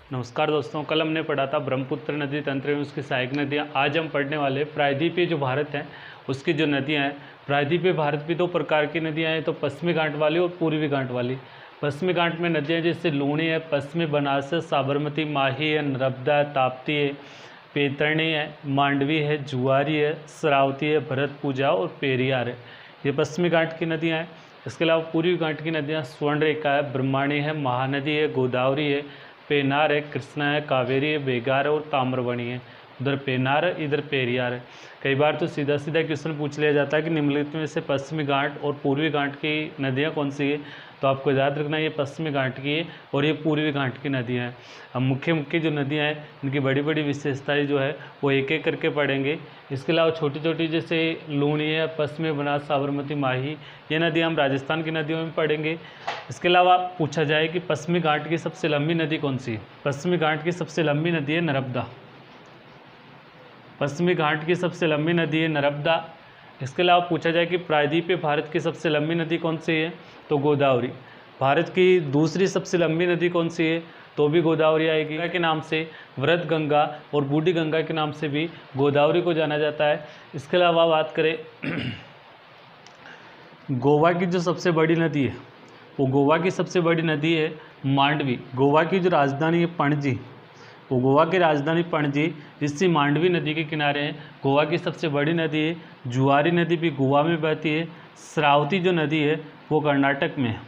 नमस्कार दोस्तों, कल हमने पढ़ा था ब्रह्मपुत्र नदी तंत्र एवं उसकी सहायक नदियाँ। आज हम पढ़ने वाले प्रायद्वीपीय जो भारत है उसकी जो नदियाँ हैं। प्रायद्वीपीय भारत में दो प्रकार की नदियाँ हैं, तो पश्चिमी घाट वाली और पूर्वी घाट वाली। पश्चिमी घाट में नदियाँ जैसे लूणी है, पश्चिमी बनास है, साबरमती, माही है, नर्मदा है, ताप्ती है, पैतरणी है, मांडवी है, जुआरी है, श्रावती है, भरतपूजा और पेरियार है। ये पश्चिमी घाट की नदियाँ हैं। इसके अलावा पूर्वी घाट की नदियाँ स्वर्णरेखा है, ब्रह्मणी है, महानदी है, गोदावरी है, पेनार है, कृष्णा है, कावेरी है, बेगार है और ताम्रवणी है। उधर पेनार है, इधर पेरियार है। कई बार तो सीधा सीधा क्वेश्चन पूछ लिया जाता है कि निम्नलिखित में से पश्चिमी घाट और पूर्वी घाट की नदियाँ कौन सी है, तो आपको याद रखना ये पश्चिमी घाट की है और ये पूर्वी घाट की नदियाँ हैं। अब मुख्य मुख्य जो नदियाँ हैं इनकी बड़ी बड़ी विशेषताएं जो है वो एक एक करके पढ़ेंगे। इसके अलावा छोटी छोटी जैसे लूणी है, पश्चिमी बनास, साबरमती, माही, ये नदियाँ हम राजस्थान की नदियों में पढ़ेंगे। इसके अलावा पूछा जाए कि पश्चिमी घाट की सबसे लंबी नदी कौन सी है। पश्चिमी घाट की सबसे लंबी नदी है नर्मदा। पश्चिमी घाट की सबसे लंबी नदी है नर्मदा। इसके अलावा पूछा जाए कि प्रायद्वीपीय भारत की सबसे लंबी नदी कौन सी है, तो गोदावरी। भारत की दूसरी सबसे लंबी नदी कौन सी है, तो भी गोदावरी आएगी। गंगा के नाम से वृद्ध गंगा और बूढ़ी गंगा के नाम से भी गोदावरी को जाना जाता है। इसके अलावा बात करें गोवा की जो सबसे बड़ी नदी है, वो गोवा की सबसे बड़ी नदी है मांडवी। गोवा की जो राजधानी है पणजी, वो गोवा की राजधानी पणजी जिससे मांडवी नदी के किनारे है। गोवा की सबसे बड़ी नदी है। जुआरी नदी भी गोवा में बहती है। श्रावती जो नदी है वो कर्नाटक में है।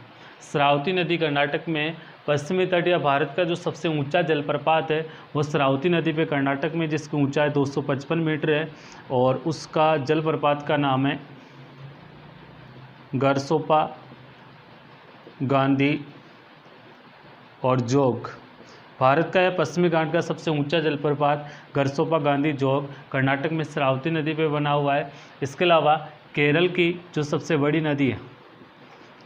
श्रावती नदी कर्नाटक में। पश्चिमी तट या भारत का जो सबसे ऊंचा जलप्रपात है वो श्रावती नदी पे कर्नाटक में, जिसकी ऊंचाई 255 मीटर है और उसका जलप्रपात का नाम है गरसोपा, गांधी और जोग। भारत का यह पश्चिमी घाट का सबसे ऊंचा जलप्रपात गरसोपा, गांधी, जोग कर्नाटक में श्रावती नदी पे बना हुआ है। इसके अलावा केरल की जो सबसे बड़ी नदी है,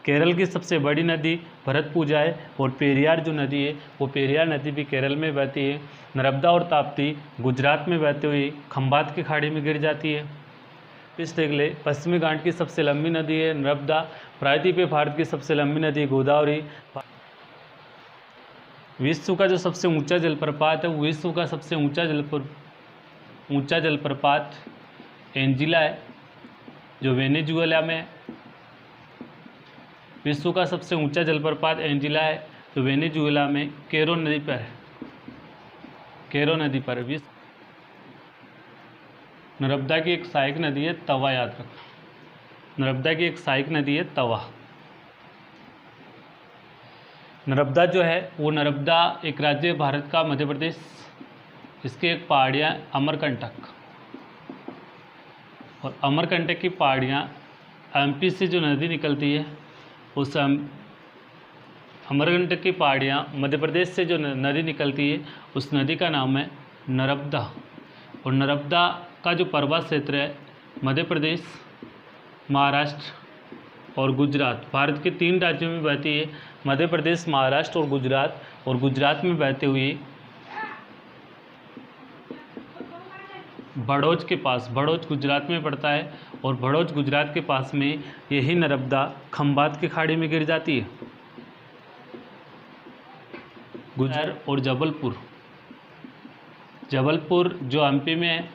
केरल की सबसे बड़ी नदी भरतपूजा है और पेरियार जो नदी है वो पेरियार नदी भी केरल में बहती है। नर्मदा और ताप्ती गुजरात में बहती हुई खंबात की खाड़ी में गिर जाती है। इस देख ले, पश्चिमी घाट की सबसे लंबी नदी है नर्मदा। प्रायद्वीपीय भारत की सबसे लंबी नदी गोदावरी। विश्व का जो सबसे ऊंचा जलप्रपात है, विश्व का सबसे ऊंचा जलप्रपात एंजिला है जो वेनेजुएला में है। विश्व का सबसे ऊंचा जलप्रपात एंजिला है जो वेनेजुएला में कैरो नदी पर है। कैरो नदी पर विश्व। नर्मदा की एक सहायक नदी है तवा, याद रखना। नर्मदा की एक सहायक नदी है तवा। नर्मदा जो है वो नर्मदा एक राज्य है भारत का, मध्य प्रदेश। इसकी एक पहाड़ियाँ अमरकंटक, और अमरकंटक की पहाड़ियाँ एमपी से जो नदी निकलती है उस अमरकंटक की पहाड़ियाँ मध्य प्रदेश से जो नदी निकलती है उस नदी का नाम है नर्मदा। और नर्मदा का जो पर्वत क्षेत्र है मध्य प्रदेश, महाराष्ट्र और गुजरात, भारत के 3 राज्यों में बहती है, मध्य प्रदेश, महाराष्ट्र और गुजरात। और गुजरात में बहते हुए भड़ोज के पास, भड़ोज गुजरात में पड़ता है और भड़ोज गुजरात के पास में यही नर्मदा खंबात की खाड़ी में गिर जाती है। गुजरात और जबलपुर, जबलपुर जो एमपी में है,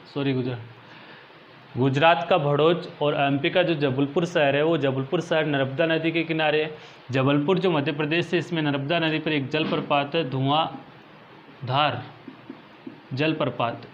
गुजरात का भड़ोज और एमपी का जो जबलपुर शहर है वो जबलपुर शहर नर्मदा नदी के किनारे है। जबलपुर जो मध्य प्रदेश है इसमें नर्मदा नदी पर एक जलप्रपात है, धुआंधार जलप्रपात।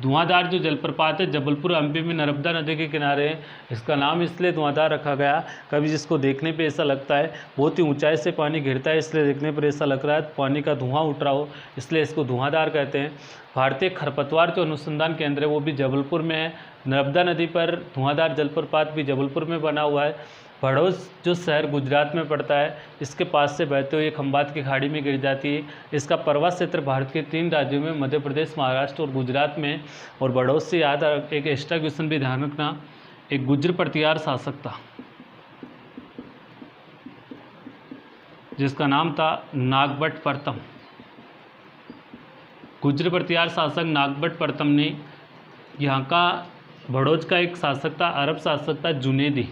धुआंधार जो जलप्रपात है जबलपुर एमपी में नर्मदा नदी के किनारे है। इसका नाम इसलिए धुआंधार रखा गया, कभी जिसको देखने पे ऐसा लगता है बहुत ही ऊंचाई से पानी गिरता है, इसलिए देखने पर ऐसा लग रहा है पानी का धुआं उठ रहा हो, इसलिए इसको धुआंधार कहते हैं। भारतीय खरपतवार जो अनुसंधान केंद्र है वो भी जबलपुर में है। नर्मदा नदी पर धुआंधार जलप्रपात भी जबलपुर में बना हुआ है। भड़ोज जो शहर गुजरात में पड़ता है, इसके पास से बहते हुए खंबात की खाड़ी में गिर जाती है। इसका पर्वत क्षेत्र भारत के 3 राज्यों में मध्य प्रदेश, महाराष्ट्र और गुजरात में। और भड़ोज से याद एक एक्स्ट्रा क्वेश्चन भी ध्यान रखना, एक गुज्जर प्रतिहार शासक था जिसका नाम था नागभट्ट प्रथम। गुज्जर प्रतिहार शासक नागभट्ट प्रथम ने यहाँ का भड़ोज का एक शासक था, अरब शासक था जुनेदी।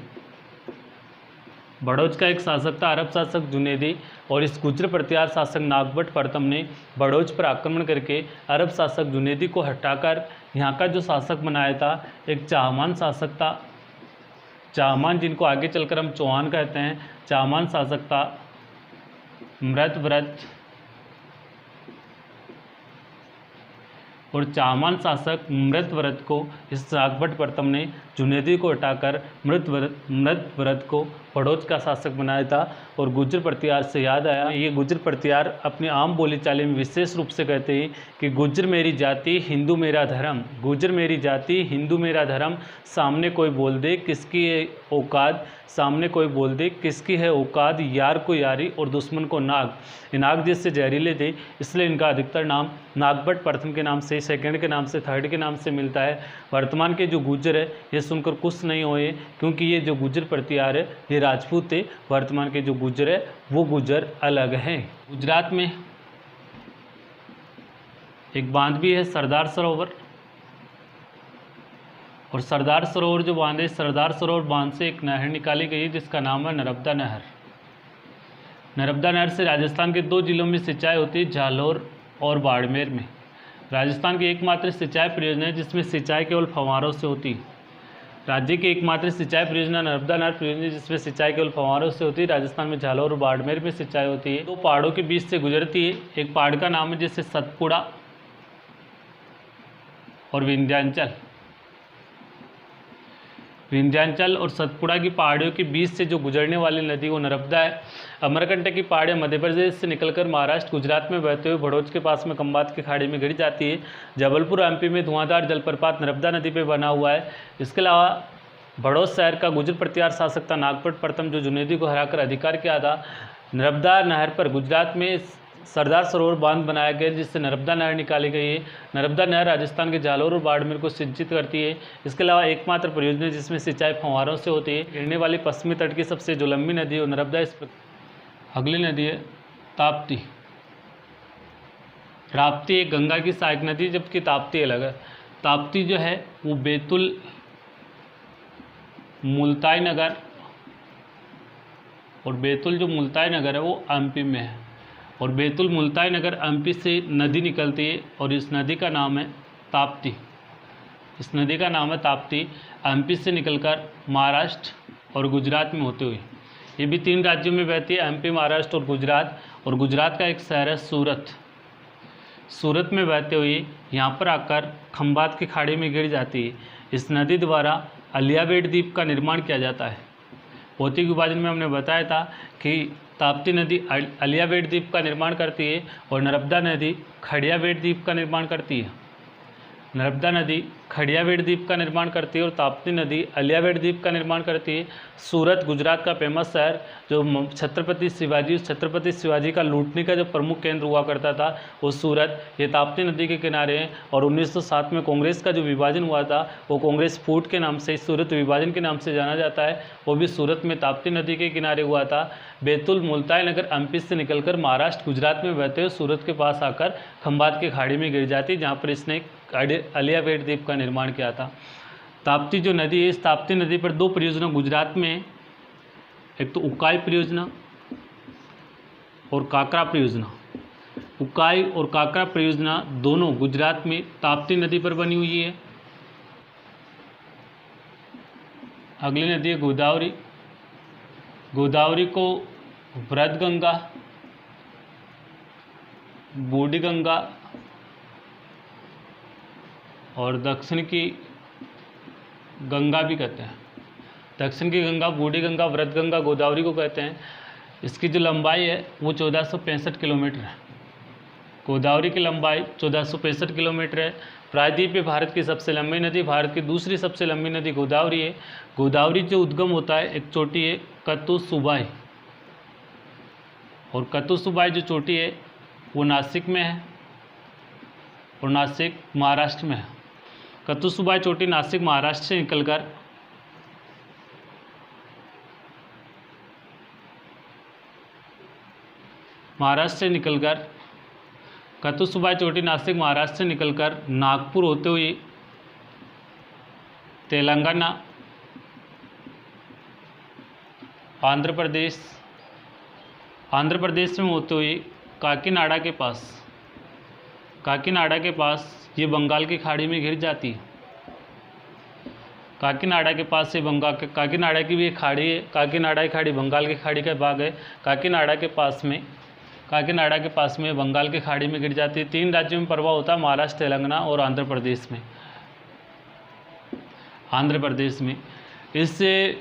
भड़ोज का एक शासक था, अरब शासक जुनेदी। और इस गुर्जर प्रतिहार शासक नागभट्ट प्रथम ने बड़ौच पर आक्रमण करके अरब शासक जुनैदी को हटाकर यहाँ का जो शासक बनाया था एक चाहमान शासक था। चाहमान, जिनको आगे चलकर हम चौहान कहते हैं, चाहमान शासक था मृतव्रत। और चाहमान शासक मृतव्रत को इस नागभट्ट प्रथम ने जुनैदी को हटाकर मृतव्रत को बड़ौच का शासक बनाया था। और गुर्जर प्रतिहार से याद आया, ये गुर्जर प्रतिहार अपनी आम बोलीचाली में विशेष रूप से कहते हैं कि गुर्जर मेरी जाति हिंदू मेरा धर्म, गुर्जर मेरी जाति हिंदू मेरा धर्म, सामने कोई बोल दे किसकी है औकात, सामने कोई बोल दे किसकी है औकात, यार को यारी और दुश्मन को नाग। ये नाग जैसे जहरीले थे, इसलिए इनका अधिकतर नाम नागभट्ट प्रथम के नाम से, सेकंड के नाम से, थर्ड के नाम से मिलता है। वर्तमान के जो गुर्जर है ये सुनकर खुश नहीं हुए, क्योंकि ये जो गुर्जर प्रतिहार है ये राजपूत थे। वर्तमान के जो गुर्जर है वो गुर्जर अलग हैं। गुजरात में एक बांध भी है सरदार सरोवर, और सरदार सरोवर जो बांध है, सरदार सरोवर बांध से एक नहर निकाली गई है जिसका नाम है नर्मदा नहर। नर्मदा नहर से राजस्थान के 2 जिलों में सिंचाई होती है, जालौर और बाड़मेर में। राजस्थान की एकमात्र सिंचाई परियोजना है जिसमें सिंचाई केवल फव्वारों से होती है। राज्य की एकमात्र सिंचाई परियोजना नर्मदा नहर परियोजना जिसमें सिंचाई केवल फव्वारों से होती है। राजस्थान में जालौर और बाड़मेर में सिंचाई होती है। 2 पहाड़ों के बीच से गुजरती है। एक पहाड़ का नाम है जैसे सतपुड़ा और विंध्याचल। विंध्याचल और सतपुड़ा की पहाड़ियों के बीच से जो गुजरने वाली नदी वो नर्मदा है। अमरकंटक की पहाड़ियाँ मध्य प्रदेश से निकलकर महाराष्ट्र गुजरात में बहते हुए भड़ोच के पास में खंबात की खाड़ी में गिर जाती है। जबलपुर एमपी में धुआंधार जलप्रपात नर्मदा नदी पे बना हुआ है। इसके अलावा भड़ोच शहर का गुर्जर प्रतिहार शासक था नागभट्ट प्रथम, जो जुनैदी को हराकर अधिकार किया था। नर्मदा नहर पर गुजरात में सरदार सरोवर बांध बनाया गया जिससे नर्मदा नहर निकाली गई है। नर्मदा नहर राजस्थान के जालौर और बाड़मेर को सिंचित करती है। इसके अलावा एकमात्र परियोजना जिसमें सिंचाई फव्वारों से होती है। गिरने वाली पश्चिमी तट की सबसे जो लंबी नदी है वो नर्मदा। अगली नदी है ताप्ती। राप्ती एक गंगा की सहायक नदी, जबकि ताप्ती अलग है। ताप्ती जो है वो बैतुल मुल्ताई नगर, और बैतुल जो मुल्ताई नगर है वो एमपी में है। और बैतुल मुल्ताई नगर एमपी से नदी निकलती है और इस नदी का नाम है ताप्ती। इस नदी का नाम है ताप्ती। एमपी से निकलकर महाराष्ट्र और गुजरात में होते हुए ये भी 3 राज्यों में बहती है, एमपी, महाराष्ट्र और गुजरात। और गुजरात का एक शहर है सूरत। सूरत में बहते हुए यहाँ पर आकर खंबात की खाड़ी में गिर जाती है। इस नदी द्वारा अलियावेट द्वीप का निर्माण किया जाता है। भौतिक विभाजन में हमने बताया था कि ताप्ती नदी अलियावेट द्वीप का निर्माण करती है और नर्मदा नदी खड़ियावेट द्वीप का निर्माण करती है। नर्मदा नदी खड़ियावेट द्वीप का निर्माण करती है और ताप्ती नदी अलियावेट द्वीप का निर्माण करती है। सूरत गुजरात का फेमस शहर, जो छत्रपति शिवाजी का लूटने का जो प्रमुख केंद्र हुआ करता था वो सूरत, ये ताप्ती नदी के किनारे है। और 1907 में कांग्रेस का जो विभाजन हुआ था वो कांग्रेस फूट के नाम से, सूरत विभाजन के नाम से जाना जाता है। वो भी सूरत में ताप्ती नदी के किनारे हुआ था। बैतुल मुल्ताई नगर एमपी से निकलकर महाराष्ट्र गुजरात में बहते हुए सूरत के पास आकर खंबात की खाड़ी में गिर जाती, जहाँ पर इसने अलियावेट द्वीप का निर्माण किया था। ताप्ती जो नदी है, इस ताप्ती नदी पर 2 परियोजना गुजरात में, एक तो उकाई परियोजना और काकरा परियोजना। उकाई और काकरा परियोजना दोनों गुजरात में ताप्ती नदी पर बनी हुई है। अगली नदी है गोदावरी। गोदावरी को वृद्ध गंगा, बूढ़ी गंगा और दक्षिण की गंगा भी कहते हैं। दक्षिण की गंगा, बूढ़ी गंगा, वृद्ध गंगा, गोदावरी को कहते हैं। इसकी जो लंबाई है वो 1465 किलोमीटर है। गोदावरी की लंबाई 1465 किलोमीटर है। प्रायद्वीप में भारत की सबसे लंबी नदी, भारत की दूसरी सबसे लंबी नदी गोदावरी है। गोदावरी जो उद्गम होता है, एक चोटी है कतुसुबाई, और कतुसुबाई जो चोटी है वो नासिक में है और नासिक महाराष्ट्र में है। कतुसुबाई चोटी नासिक महाराष्ट्र से निकलकर कतुसुबाई चोटी नासिक महाराष्ट्र से निकलकर नागपुर होते हुए तेलंगाना, आंध्र प्रदेश आंध्र प्रदेश में होते हुए काकीनाडा के पास ये बंगाल की खाड़ी में गिर जाती है। काकीनाडा के पास से काकीनाडा की भी एक खाड़ी है। काकीनाडा की खाड़ी बंगाल की खाड़ी का भाग है। काकीनाडा के पास में बंगाल की खाड़ी में गिर जाती है। 3 राज्यों में प्रवाह होता है, महाराष्ट्र, तेलंगाना और आंध्र प्रदेश में। इससे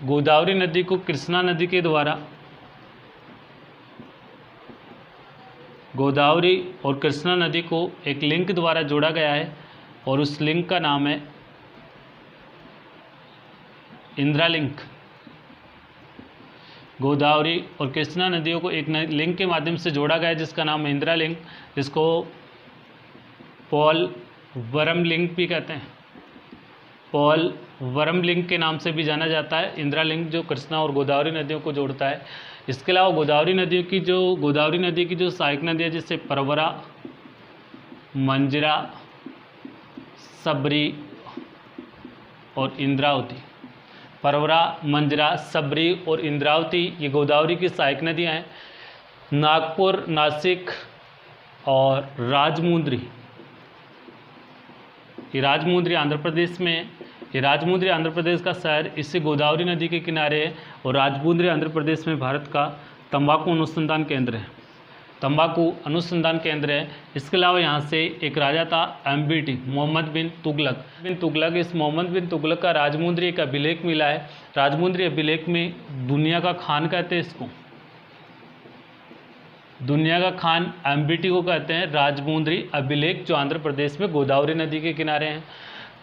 गोदावरी नदी को कृष्णा नदी के द्वारा, गोदावरी और कृष्णा नदी को एक लिंक द्वारा जोड़ा गया है और उस लिंक का नाम है इंदिरा लिंक। गोदावरी और कृष्णा नदियों को एक लिंक के माध्यम से जोड़ा गया है जिसका नाम है इंदिरा लिंक, जिसको पॉल वरम लिंक भी कहते हैं। पॉल वरम लिंक के नाम से भी जाना जाता है इंदिरा लिंक, जो कृष्णा और गोदावरी नदियों को जोड़ता है। इसके अलावा गोदावरी नदी की जो सहायक नदियाँ जैसे परवरा, मंजरा, सबरी और इंद्रावती, और इंद्रावती ये गोदावरी की सहायक नदियाँ हैं। नागपुर, नासिक और राजमुंद्री, ये राजमुंद्री आंध्र प्रदेश में है। ये राजमुंद्री आंध्र प्रदेश का शहर इससे गोदावरी नदी के किनारे है और राजमुंद्री आंध्र प्रदेश में भारत का तंबाकू अनुसंधान केंद्र है। इसके अलावा यहाँ से एक राजा था MBT, मोहम्मद बिन तुगलक। इस मोहम्मद बिन तुगलक का राजमुंद्री एक अभिलेख मिला है। राजमुंद्री अभिलेख में दुनिया का खान कहते हैं इसको, दुनिया का खान MBT को कहते हैं। राजमुंद्री अभिलेख जो आंध्र प्रदेश में गोदावरी नदी के किनारे हैं।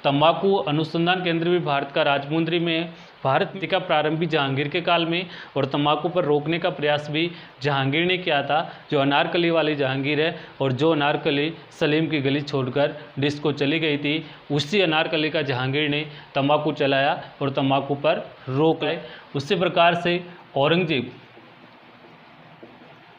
तंबाकू अनुसंधान केंद्र भी भारत का राजमुंद्री में है। भारत का प्रारंभी जहांगीर के काल में और तंबाकू पर रोकने का प्रयास भी जहांगीर ने किया था, जो अनारकली वाली जहांगीर है, और जो अनारकली सलीम की गली छोड़कर डिस्को चली गई थी, उसी अनारकली का जहांगीर ने तंबाकू चलाया और तंबाकू पर रोक लाए। उसी प्रकार से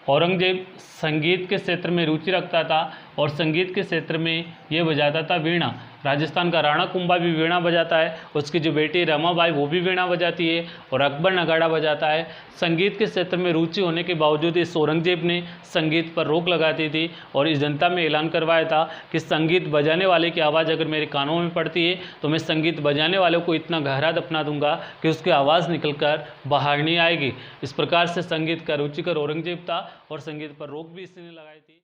औरंगजेब संगीत के क्षेत्र में रुचि रखता था और संगीत के क्षेत्र में ये बजाता था वीणा। राजस्थान का राणा कुंभा भी वीणा बजाता है, उसकी जो बेटी रमाबाई वो भी वीणा बजाती है और अकबर नगाड़ा बजाता है। संगीत के क्षेत्र में रुचि होने के बावजूद इस औरंगजेब ने संगीत पर रोक लगाती थी और इस जनता में ऐलान करवाया था कि संगीत बजाने वाले की आवाज़ अगर मेरे कानों में पड़ती है तो मैं संगीत बजाने वाले को इतना गहरा दफना दूंगा कि उसकी आवाज़ निकलकर बाहर नहीं आएगी। इस प्रकार से संगीत का रुचिकर औरंगजेब था और संगीत पर रोक भी इसने लगाई थी।